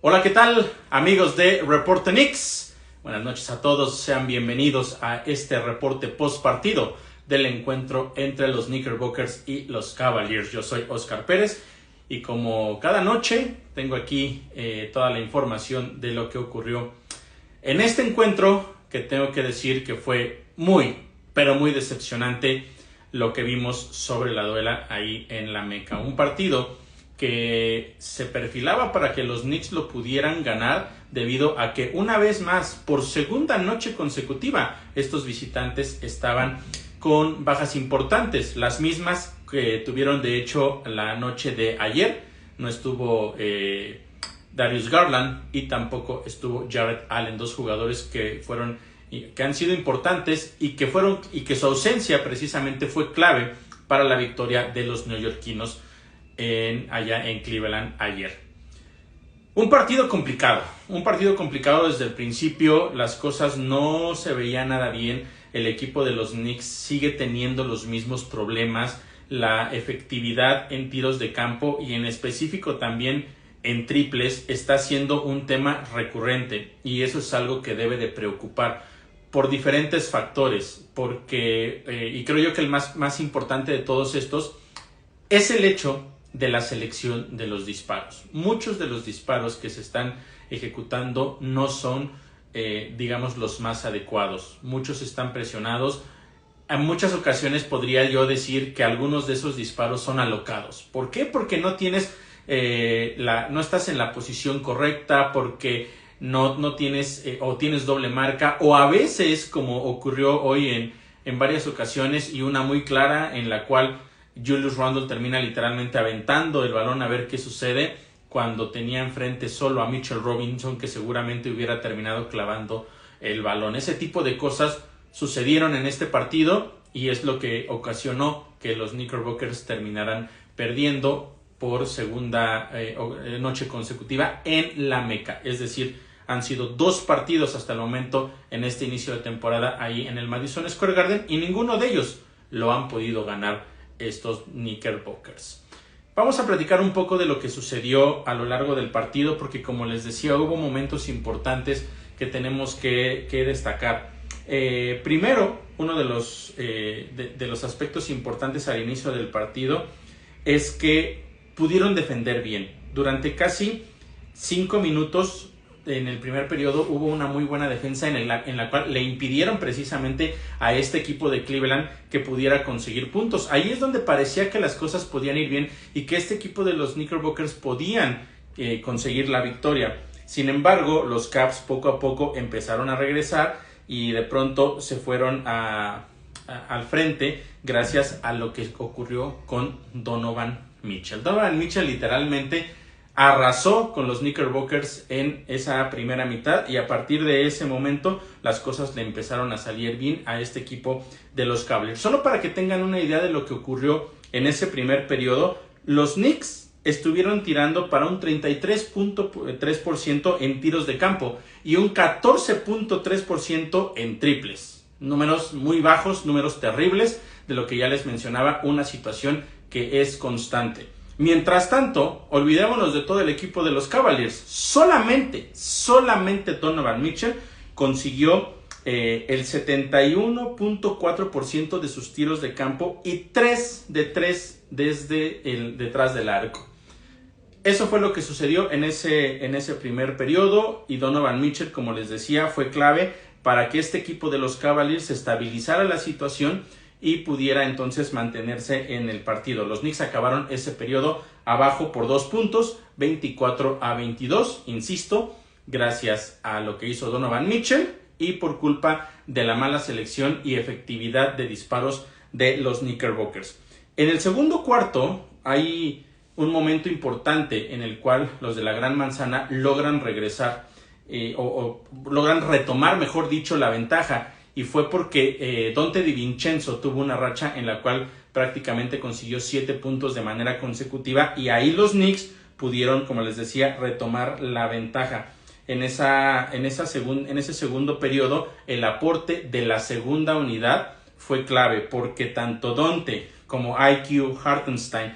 Hola, ¿qué tal, amigos de Reporte Knicks? Buenas noches a todos, sean bienvenidos a este reporte post partido del encuentro entre los Knickerbockers y los Cavaliers. Yo soy Oscar Pérez y como cada noche tengo aquí toda la información de lo que ocurrió en este encuentro, que tengo que decir que fue muy, pero muy decepcionante lo que vimos sobre la duela ahí en la Meca. Un partido que se perfilaba para que los Knicks lo pudieran ganar debido a que una vez más, por segunda noche consecutiva, estos visitantes estaban con bajas importantes, las mismas que tuvieron de hecho la noche de ayer. No estuvo Darius Garland y tampoco estuvo Jarrett Allen, dos jugadores que han sido importantes y que su ausencia precisamente fue clave para la victoria de los neoyorquinos allá en Cleveland ayer. Un partido complicado desde el principio. Las cosas no se veían nada bien. El equipo de los Knicks sigue teniendo los mismos problemas. La efectividad en tiros de campo y en específico también en triples está siendo un tema recurrente, y eso es algo que debe de preocupar por diferentes factores, porque y creo yo que el más importante de todos estos es el hecho de la selección de los disparos. Muchos de los disparos que se están ejecutando no son, digamos, los más adecuados. Muchos están presionados. En muchas ocasiones podría yo decir que algunos de esos disparos son alocados. ¿Por qué? Porque no tienes, no estás en la posición correcta, porque no tienes o tienes doble marca, o a veces, como ocurrió hoy en varias ocasiones, y una muy clara en la cual Julius Randle termina literalmente aventando el balón a ver qué sucede, cuando tenía enfrente solo a Mitchell Robinson, que seguramente hubiera terminado clavando el balón. Ese tipo de cosas sucedieron en este partido y es lo que ocasionó que los Knickerbockers terminaran perdiendo por segunda noche consecutiva en la Meca. Es decir, han sido 2 partidos hasta el momento en este inicio de temporada ahí en el Madison Square Garden y ninguno de ellos lo han podido ganar estos Knickerbockers. Vamos a platicar un poco de lo que sucedió a lo largo del partido, porque como les decía, hubo momentos importantes que tenemos que destacar. Primero, uno de los aspectos importantes al inicio del partido es que pudieron defender bien. Durante casi 5 minutos en el primer periodo hubo una muy buena defensa en la cual le impidieron precisamente a este equipo de Cleveland que pudiera conseguir puntos. Ahí es donde parecía que las cosas podían ir bien y que este equipo de los Knickerbockers podían conseguir la victoria. Sin embargo, los Cavs poco a poco empezaron a regresar y de pronto se fueron al frente gracias a lo que ocurrió con Donovan Mitchell. Donovan Mitchell literalmente arrasó con los Knickerbockers en esa primera mitad y a partir de ese momento las cosas le empezaron a salir bien a este equipo de los Cavaliers. Solo para que tengan una idea de lo que ocurrió en ese primer periodo, los Knicks estuvieron tirando para un 33.3% en tiros de campo y un 14.3% en triples. Números muy bajos, números terribles, de lo que ya les mencionaba, una situación que es constante. Mientras tanto, olvidémonos de todo el equipo de los Cavaliers. Solamente Donovan Mitchell consiguió el 71.4% de sus tiros de campo y 3 de 3 desde detrás del arco. Eso fue lo que sucedió en ese primer periodo y Donovan Mitchell, como les decía, fue clave para que este equipo de los Cavaliers estabilizara la situación y pudiera entonces mantenerse en el partido. Los Knicks acabaron ese periodo abajo por 2 puntos, 24-22, insisto, gracias a lo que hizo Donovan Mitchell y por culpa de la mala selección y efectividad de disparos de los Knickerbockers. En el segundo cuarto hay un momento importante en el cual los de la Gran Manzana logran regresar o logran retomar, mejor dicho, la ventaja. Y fue porque Donte DiVincenzo tuvo una racha en la cual prácticamente consiguió 7 puntos de manera consecutiva y ahí los Knicks pudieron, como les decía, retomar la ventaja. En ese segundo periodo, el aporte de la segunda unidad fue clave porque tanto Donte como IQ Hartenstein,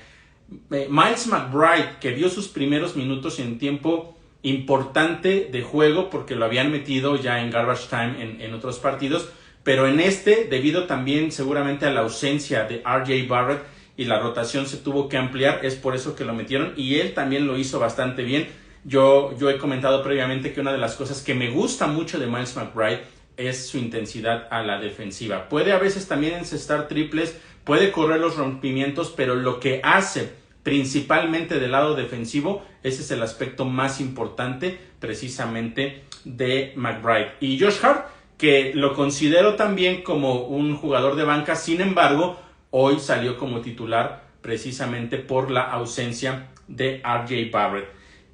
Miles McBride, que vio sus primeros minutos en tiempo importante de juego porque lo habían metido ya en garbage time en otros partidos, pero en debido también seguramente a la ausencia de RJ Barrett y la rotación se tuvo que ampliar, es por eso que lo metieron y él también lo hizo bastante bien. Yo he comentado previamente que una de las cosas que me gusta mucho de Miles McBride es su intensidad a la defensiva. Puede a veces también encestar triples, puede correr los rompimientos, pero lo que hace principalmente del lado defensivo, ese es el aspecto más importante precisamente de McBride. Y Josh Hart, que lo considero también como un jugador de banca, sin embargo, hoy salió como titular precisamente por la ausencia de RJ Barrett.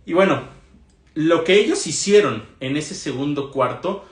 Y bueno, lo que ellos hicieron en ese segundo cuarto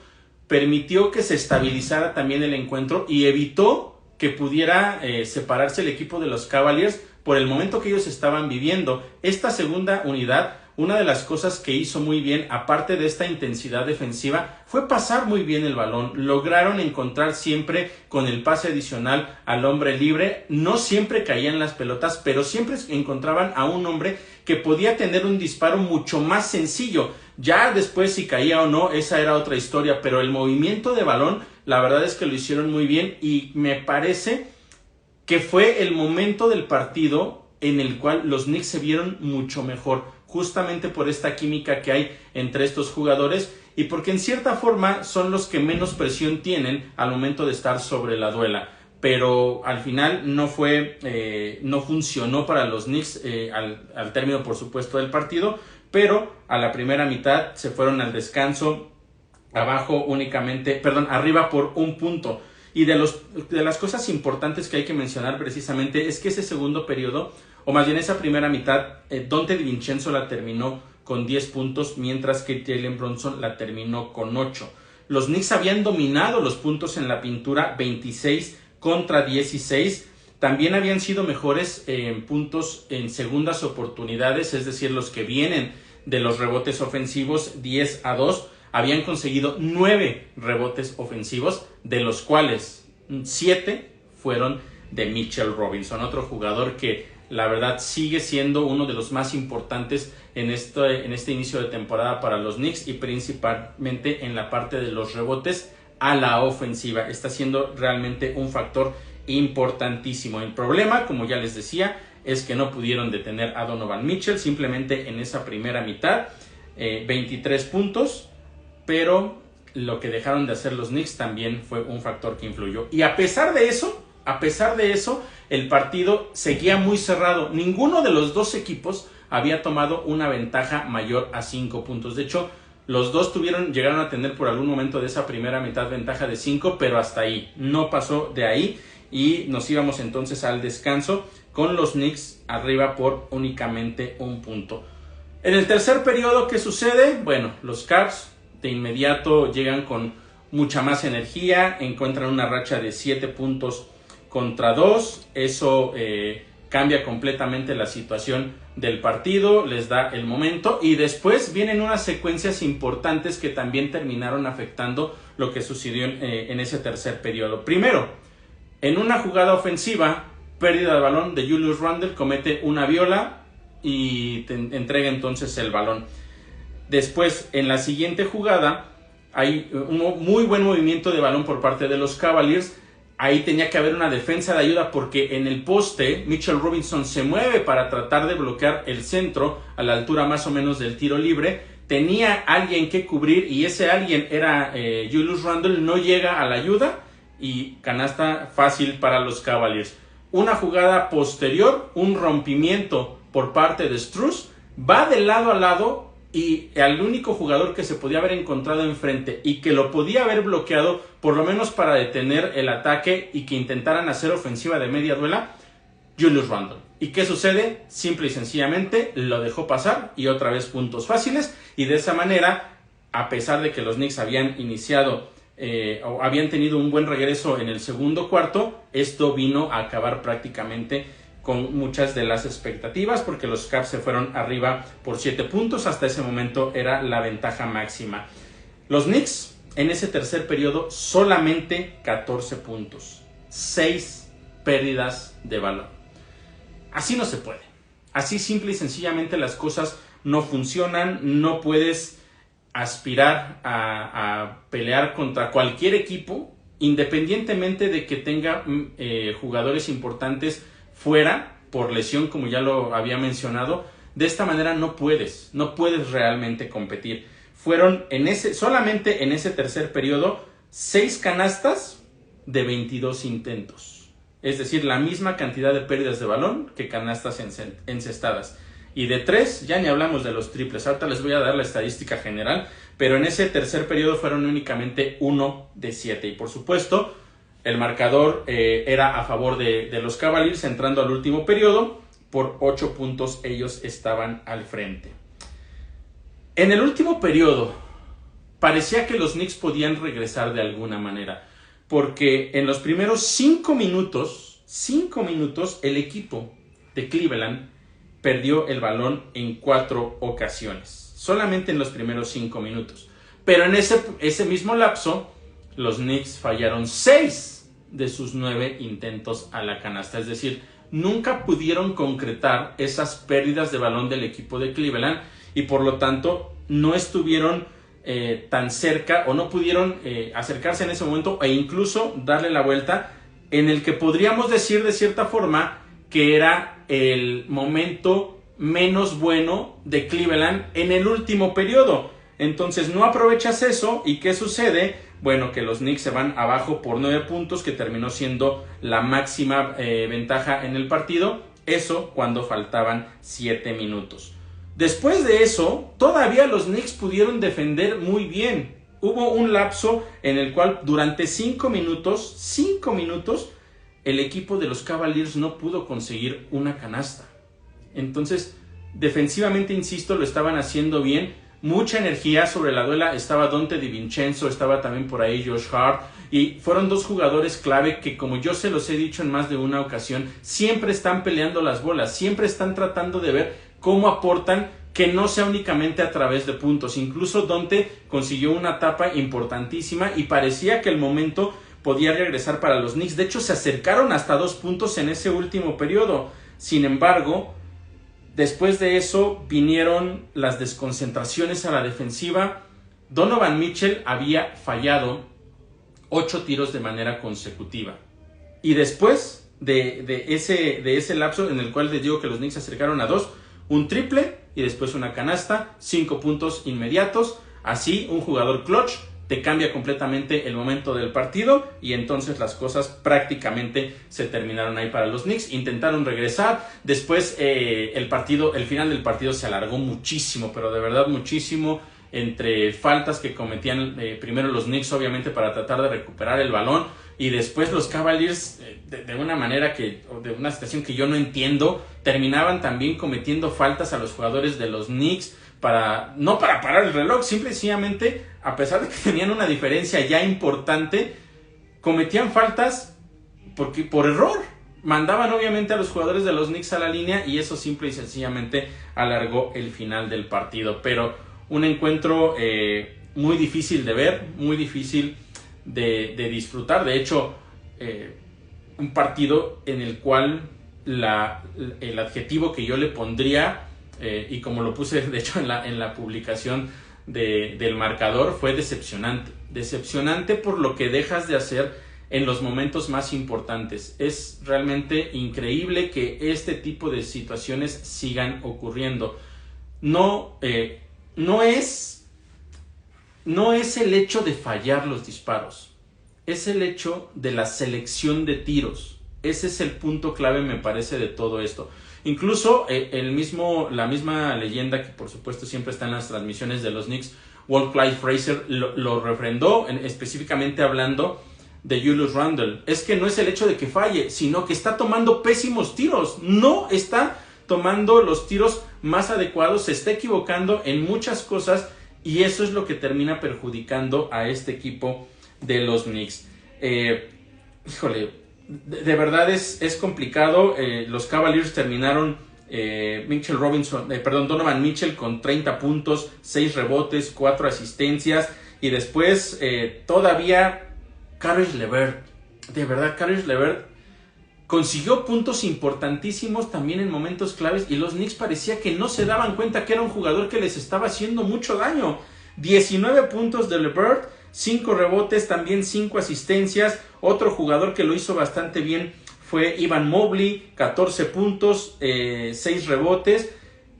permitió que se estabilizara también el encuentro y evitó que pudiera separarse el equipo de los Cavaliers por el momento que ellos estaban viviendo. Esta segunda unidad, una de las cosas que hizo muy bien, aparte de esta intensidad defensiva, fue pasar muy bien el balón. Lograron encontrar siempre con el pase adicional al hombre libre. No siempre caían las pelotas, pero siempre encontraban a un hombre que podía tener un disparo mucho más sencillo. Ya después si caía o no, esa era otra historia, pero el movimiento de balón, la verdad es que lo hicieron muy bien y me parece que fue el momento del partido en el cual los Knicks se vieron mucho mejor, justamente por esta química que hay entre estos jugadores y porque en cierta forma son los que menos presión tienen al momento de estar sobre la duela. Pero al final no funcionó para los Knicks al término, por supuesto, del partido, pero a la primera mitad se fueron al descanso arriba por un punto. Y de las cosas importantes que hay que mencionar precisamente es que ese segundo periodo, o más bien esa primera mitad, Donte DiVincenzo la terminó con 10 puntos, mientras que Jalen Brunson la terminó con 8. Los Knicks habían dominado los puntos en la pintura, 26 contra 16. También habían sido mejores en puntos en segundas oportunidades, es decir, los que vienen de los rebotes ofensivos, 10-2. Habían conseguido 9 rebotes ofensivos, de los cuales 7 fueron de Mitchell Robinson, otro jugador que la verdad sigue siendo uno de los más importantes en este inicio de temporada para los Knicks y principalmente en la parte de los rebotes a la ofensiva. Está siendo realmente un factor importantísimo. El problema, como ya les decía, es que no pudieron detener a Donovan Mitchell, simplemente en esa primera mitad, 23 puntos, pero lo que dejaron de hacer los Knicks también fue un factor que influyó. Y a pesar de eso, el partido seguía muy cerrado. Ninguno de los dos equipos había tomado una ventaja mayor a 5 puntos. De hecho, los dos llegaron a tener por algún momento de esa primera mitad ventaja de 5, pero hasta ahí, no pasó de ahí y nos íbamos entonces al descanso con los Knicks arriba por únicamente un punto. En el tercer periodo, ¿qué sucede? Bueno, los Cavs de inmediato llegan con mucha más energía, encuentran una racha de 7 puntos contra 2, eso cambia completamente la situación del partido, les da el momento y después vienen unas secuencias importantes que también terminaron afectando lo que sucedió en ese tercer periodo. Primero, en una jugada ofensiva, pérdida de balón de Julius Randle, comete una viola y entrega entonces el balón. Después, en la siguiente jugada, hay un muy buen movimiento de balón por parte de los Cavaliers. Ahí tenía que haber una defensa de ayuda porque en el poste Mitchell Robinson se mueve para tratar de bloquear el centro a la altura más o menos del tiro libre. Tenía alguien que cubrir y ese alguien era Julius Randle, no llega a la ayuda y canasta fácil para los Cavaliers. Una jugada posterior, un rompimiento por parte de Strus, va de lado a lado y el único jugador que se podía haber encontrado enfrente y que lo podía haber bloqueado, por lo menos para detener el ataque y que intentaran hacer ofensiva de media duela, Julius Randle. ¿Y qué sucede? Simple y sencillamente lo dejó pasar y otra vez puntos fáciles y de esa manera, a pesar de que los Knicks habían iniciado o habían tenido un buen regreso en el segundo cuarto, esto vino a acabar prácticamente con muchas de las expectativas porque los Cavs se fueron arriba por 7 puntos, hasta ese momento era la ventaja máxima. Los Knicks en ese tercer periodo solamente 14 puntos, 6 pérdidas de balón. Así no se puede, así simple y sencillamente las cosas no funcionan, no puedes aspirar a pelear contra cualquier equipo, independientemente de que tenga jugadores importantes fuera por lesión, como ya lo había mencionado. De esta manera no puedes realmente competir. Fueron solamente en ese tercer periodo 6 canastas de 22 intentos. Es decir, la misma cantidad de pérdidas de balón que canastas encestadas. Y de 3, ya ni hablamos de los triples. Ahorita les voy a dar la estadística general, pero en ese tercer periodo fueron únicamente 1 de 7. Y por supuesto, el marcador era a favor de los Cavaliers entrando al último periodo. Por 8 puntos ellos estaban al frente. En el último periodo parecía que los Knicks podían regresar de alguna manera, porque en los primeros 5 minutos, el equipo de Cleveland perdió el balón en 4 ocasiones, solamente en los primeros 5 minutos. Pero en ese mismo lapso, los Knicks fallaron 6 de sus 9 intentos a la canasta, es decir, nunca pudieron concretar esas pérdidas de balón del equipo de Cleveland y por lo tanto no estuvieron tan cerca o no pudieron acercarse en ese momento e incluso darle la vuelta en el que podríamos decir de cierta forma que era el momento menos bueno de Cleveland en el último periodo. Entonces no aprovechas eso y ¿qué sucede? Bueno, que los Knicks se van abajo por 9 puntos, que terminó siendo la máxima ventaja en el partido. Eso cuando faltaban 7 minutos. Después de eso, todavía los Knicks pudieron defender muy bien. Hubo un lapso en el cual durante 5 minutos, el equipo de los Cavaliers no pudo conseguir una canasta. Entonces, defensivamente, insisto, lo estaban haciendo bien. Mucha energía sobre la duela, estaba Donte DiVincenzo, estaba también por ahí Josh Hart, y fueron 2 jugadores clave que, como yo se los he dicho en más de una ocasión, siempre están peleando las bolas, siempre están tratando de ver cómo aportan, que no sea únicamente a través de puntos. Incluso Donte consiguió una tapa importantísima y parecía que el momento podía regresar para los Knicks. De hecho, se acercaron hasta 2 puntos en ese último periodo. Sin embargo, después de eso vinieron las desconcentraciones a la defensiva. Donovan Mitchell había fallado 8 tiros de manera consecutiva. Y después de ese lapso en el cual les digo que los Knicks se acercaron a 2, un triple y después una canasta, 5 puntos inmediatos. Así un jugador clutch te cambia completamente el momento del partido y entonces las cosas prácticamente se terminaron ahí para los Knicks. Intentaron regresar, después el final del partido se alargó muchísimo, pero de verdad muchísimo, entre faltas que cometían primero los Knicks obviamente para tratar de recuperar el balón y después los Cavaliers de una manera de una situación que yo no entiendo, terminaban también cometiendo faltas a los jugadores de los Knicks no para parar el reloj, simple y sencillamente, a pesar de que tenían una diferencia ya importante, cometían faltas por error. Mandaban obviamente a los jugadores de los Knicks a la línea y eso simple y sencillamente alargó el final del partido. Pero un encuentro muy difícil de ver, muy difícil de disfrutar. De hecho, un partido en el cual el adjetivo que yo le pondría, y como lo puse de hecho en la publicación del marcador, fue decepcionante. Decepcionante por lo que dejas de hacer en los momentos más importantes. Es realmente increíble que este tipo de situaciones sigan ocurriendo. No es el hecho de fallar los disparos, es el hecho de la selección de tiros. Ese es el punto clave, me parece, de todo esto. Incluso la misma leyenda que por supuesto siempre está en las transmisiones de los Knicks, Walt Clyde Frazier, lo refrendó, específicamente hablando de Julius Randle. Es que no es el hecho de que falle, sino que está tomando pésimos tiros. No está tomando los tiros más adecuados, se está equivocando en muchas cosas y eso es lo que termina perjudicando a este equipo de los Knicks. De verdad es complicado. Los Cavaliers terminaron Donovan Mitchell con 30 puntos, 6 rebotes, 4 asistencias y después todavía Caris LeVert. De verdad, Caris LeVert consiguió puntos importantísimos también en momentos claves y los Knicks parecía que no se daban cuenta que era un jugador que les estaba haciendo mucho daño. 19 puntos de LeVert, 5 rebotes, también 5 asistencias. Otro jugador que lo hizo bastante bien fue Evan Mobley, 14 puntos, 6 rebotes.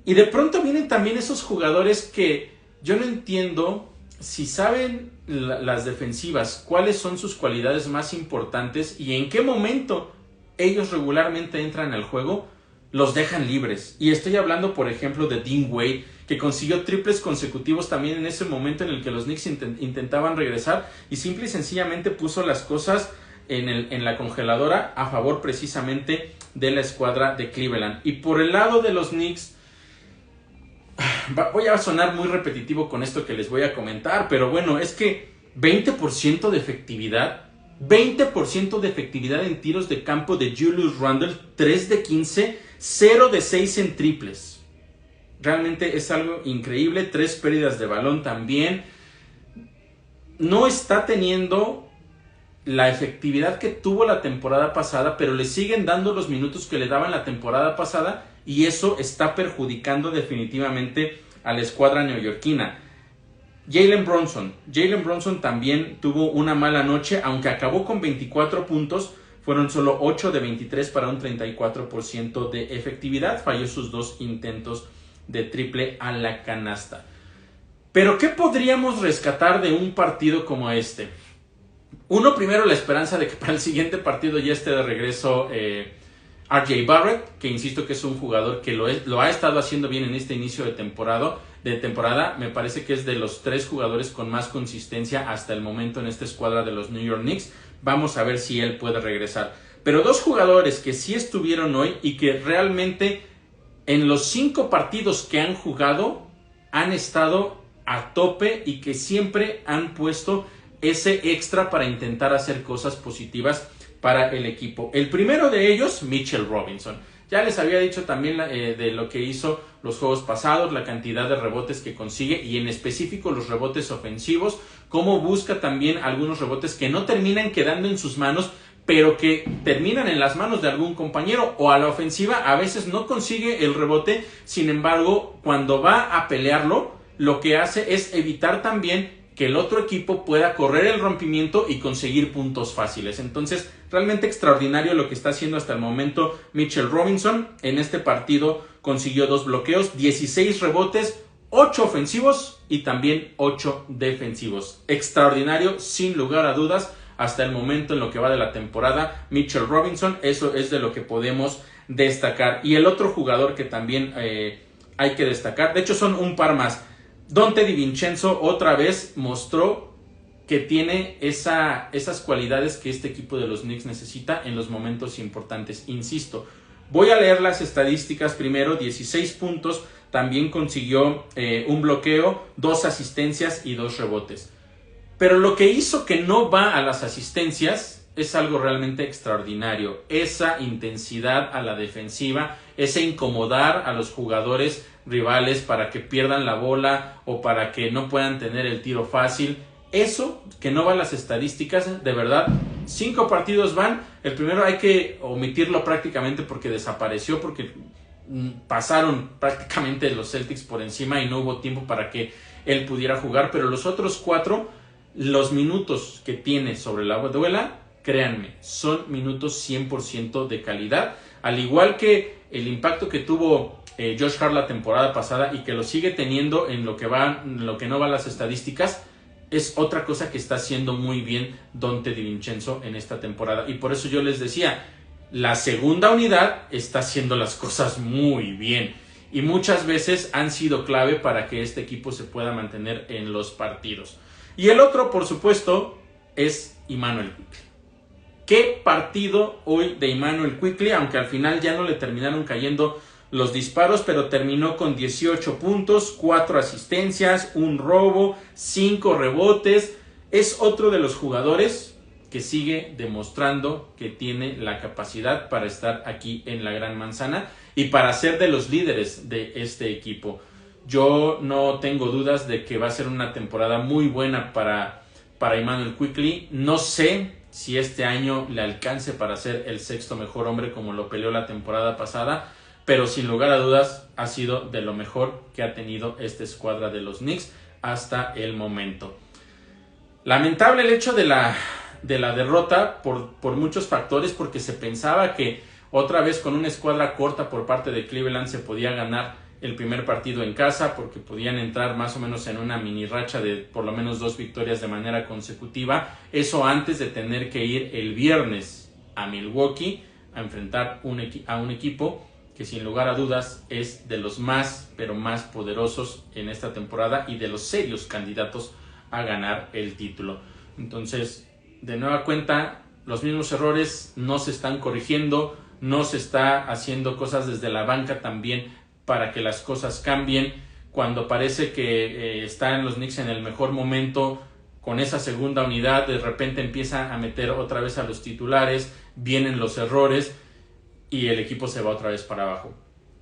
Y de pronto vienen también esos jugadores que yo no entiendo si saben las defensivas, cuáles son sus cualidades más importantes y en qué momento ellos regularmente entran al juego, los dejan libres. Y estoy hablando, por ejemplo, de Dean Wade, que consiguió triples consecutivos también en ese momento en el que los Knicks intentaban regresar y simple y sencillamente puso las cosas en la congeladora a favor precisamente de la escuadra de Cleveland. Y por el lado de los Knicks, voy a sonar muy repetitivo con esto que les voy a comentar, pero bueno, es que 20% de efectividad, 20% de efectividad en tiros de campo de Julius Randle, 3 de 15, 0 de 6 en triples. Realmente es algo increíble. 3 pérdidas de balón también. No está teniendo la efectividad que tuvo la temporada pasada, pero le siguen dando los minutos que le daban la temporada pasada y eso está perjudicando definitivamente a la escuadra neoyorquina. Jalen Brunson también tuvo una mala noche, aunque acabó con 24 puntos, fueron solo 8 de 23 para un 34% de efectividad, falló sus 2 intentos de triple a la canasta. Pero ¿qué podríamos rescatar de un partido como este? Uno, primero la esperanza de que para el siguiente partido ya esté de regreso RJ Barrett, que insisto que es un jugador que lo ha estado haciendo bien en este inicio de temporada. Me parece que es de los 3 jugadores con más consistencia hasta el momento en esta escuadra de los New York Knicks. Vamos a ver si él puede regresar. Pero 2 jugadores que sí estuvieron hoy y que realmente en los 5 partidos que han jugado han estado a tope y que siempre han puesto ese extra para intentar hacer cosas positivas para el equipo. El primero de ellos, Mitchell Robinson. Ya les había dicho también de lo que hizo los juegos pasados, la cantidad de rebotes que consigue y en específico los rebotes ofensivos, cómo busca también algunos rebotes que no terminan quedando en sus manos, pero que terminan en las manos de algún compañero o a la ofensiva a veces no consigue el rebote, sin embargo cuando va a pelearlo lo que hace es evitar también que el otro equipo pueda correr el rompimiento y conseguir puntos fáciles. Entonces, realmente extraordinario lo que está haciendo hasta el momento Mitchell Robinson. En este partido consiguió 2 bloqueos, 16 rebotes, 8 ofensivos y también 8 defensivos. Extraordinario, sin lugar a dudas, hasta el momento en lo que va de la temporada, Mitchell Robinson. Eso es de lo que podemos destacar. Y el otro jugador que también hay que destacar, de hecho son un par más, Donte DiVincenzo otra vez mostró que tiene esas cualidades que este equipo de los Knicks necesita en los momentos importantes. Insisto, voy a leer las estadísticas primero. 16 puntos, también consiguió un bloqueo, 2 asistencias y 2 rebotes. Pero lo que hizo que no va a las asistencias es algo realmente extraordinario. Esa intensidad a la defensiva, ese incomodar a los jugadores rivales para que pierdan la bola o para que no puedan tener el tiro fácil. Eso que no va a las estadísticas, de verdad, 5 partidos van. El primero hay que omitirlo prácticamente porque desapareció, porque pasaron prácticamente los Celtics por encima y no hubo tiempo para que él pudiera jugar. Pero los otros 4, los minutos que tiene sobre la duela, créanme, son minutos 100% de calidad. Al igual que el impacto que tuvo Josh Hart la temporada pasada y que lo sigue teniendo en lo que no va a las estadísticas, es otra cosa que está haciendo muy bien Donte DiVincenzo en esta temporada. Y por eso yo les decía, la segunda unidad está haciendo las cosas muy bien. Y muchas veces han sido clave para que este equipo se pueda mantener en los partidos. Y el otro, por supuesto, es Immanuel Quickley. ¿Qué partido hoy de Immanuel Quickley? Aunque al final ya no le terminaron cayendo los disparos, pero terminó con 18 puntos, 4 asistencias, 1 robo, 5 rebotes. Es otro de los jugadores que sigue demostrando que tiene la capacidad para estar aquí en la Gran Manzana y para ser de los líderes de este equipo. Yo no tengo dudas de que va a ser una temporada muy buena para Immanuel Quickley. No sé si este año le alcance para ser el sexto mejor hombre como lo peleó la temporada pasada, pero sin lugar a dudas ha sido de lo mejor que ha tenido esta escuadra de los Knicks hasta el momento. Lamentable el hecho de la derrota por muchos factores, porque se pensaba que otra vez con una escuadra corta por parte de Cleveland se podía ganar el primer partido en casa, porque podían entrar más o menos en una mini racha de por lo menos 2 victorias de manera consecutiva. Eso antes de tener que ir el viernes a Milwaukee a enfrentar a un equipo que sin lugar a dudas es de los más, pero más poderosos en esta temporada y de los serios candidatos a ganar el título. Entonces, de nueva cuenta, los mismos errores no se están corrigiendo, no se está haciendo cosas desde la banca también para que las cosas cambien. Cuando parece que están los Knicks en el mejor momento, con esa segunda unidad, de repente empieza a meter otra vez a los titulares, vienen los errores y el equipo se va otra vez para abajo.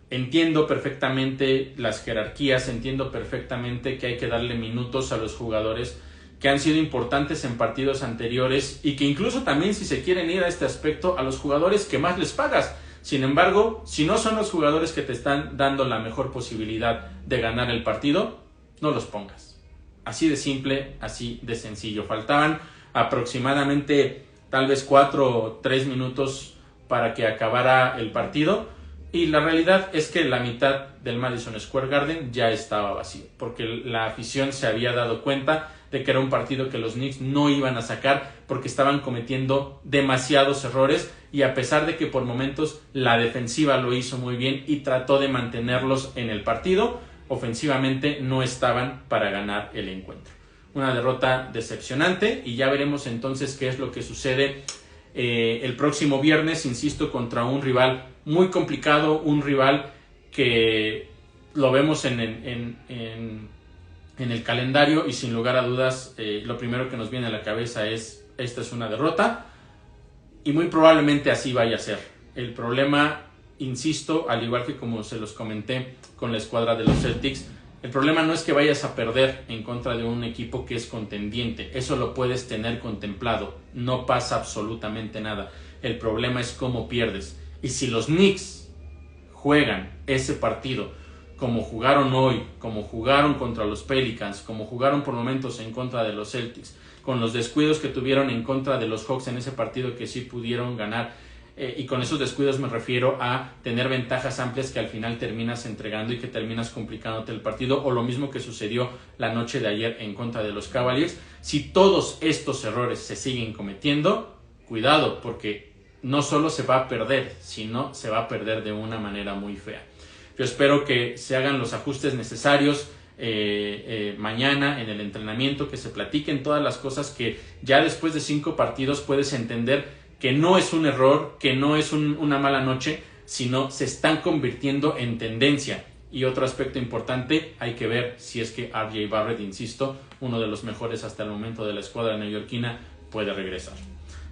Entiendo perfectamente las jerarquías, entiendo perfectamente que hay que darle minutos a los jugadores que han sido importantes en partidos anteriores y que incluso también, si se quieren ir a este aspecto, a los jugadores que más les pagas. Sin embargo, si no son los jugadores que te están dando la mejor posibilidad de ganar el partido, no los pongas. Así de simple, así de sencillo. Faltaban aproximadamente tal vez 4 o 3 minutos para que acabara el partido y la realidad es que la mitad del Madison Square Garden ya estaba vacío, porque la afición se había dado cuenta de que era un partido que los Knicks no iban a sacar porque estaban cometiendo demasiados errores, y a pesar de que por momentos la defensiva lo hizo muy bien y trató de mantenerlos en el partido, ofensivamente no estaban para ganar el encuentro. Una derrota decepcionante y ya veremos entonces qué es lo que sucede el próximo viernes, insisto, contra un rival muy complicado, un rival que lo vemos en el calendario y sin lugar a dudas lo primero que nos viene a la cabeza es: esta es una derrota y muy probablemente así vaya a ser. El problema, insisto, al igual que como se los comenté con la escuadra de los Celtics, el problema no es que vayas a perder en contra de un equipo que es contendiente, eso lo puedes tener contemplado, no pasa absolutamente nada. El problema es cómo pierdes, y si los Knicks juegan ese partido como jugaron hoy, como jugaron contra los Pelicans, como jugaron por momentos en contra de los Celtics, con los descuidos que tuvieron en contra de los Hawks en ese partido que sí pudieron ganar, y con esos descuidos me refiero a tener ventajas amplias que al final terminas entregando y que terminas complicándote el partido, o lo mismo que sucedió la noche de ayer en contra de los Cavaliers. Si todos estos errores se siguen cometiendo, cuidado, porque no solo se va a perder, sino se va a perder de una manera muy fea. Yo espero que se hagan los ajustes necesarios mañana en el entrenamiento, que se platiquen todas las cosas que ya después de 5 partidos puedes entender que no es un error, que no es una mala noche, sino se están convirtiendo en tendencia. Y otro aspecto importante, hay que ver si es que RJ Barrett, insisto, uno de los mejores hasta el momento de la escuadra neoyorquina, puede regresar.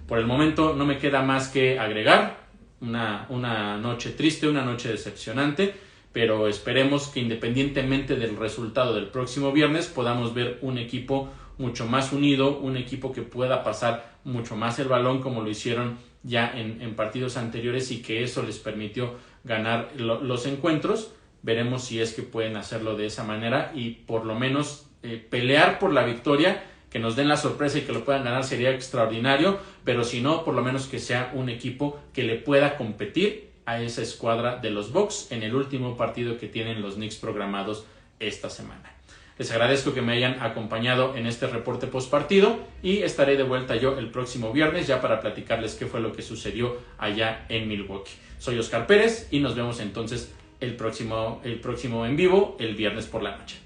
Por el momento no me queda más que agregar, una noche triste, una noche decepcionante, pero esperemos que independientemente del resultado del próximo viernes podamos ver un equipo mucho más unido, un equipo que pueda pasar mucho más el balón como lo hicieron ya en partidos anteriores y que eso les permitió ganar los encuentros. Veremos si es que pueden hacerlo de esa manera y por lo menos pelear por la victoria, que nos den la sorpresa y que lo puedan ganar sería extraordinario, pero si no, por lo menos que sea un equipo que le pueda competir a esa escuadra de los Bucks en el último partido que tienen los Knicks programados esta semana. Les agradezco que me hayan acompañado en este reporte post partido y estaré de vuelta yo el próximo viernes ya para platicarles qué fue lo que sucedió allá en Milwaukee. Soy Oscar Pérez y nos vemos entonces el próximo en vivo el viernes por la noche.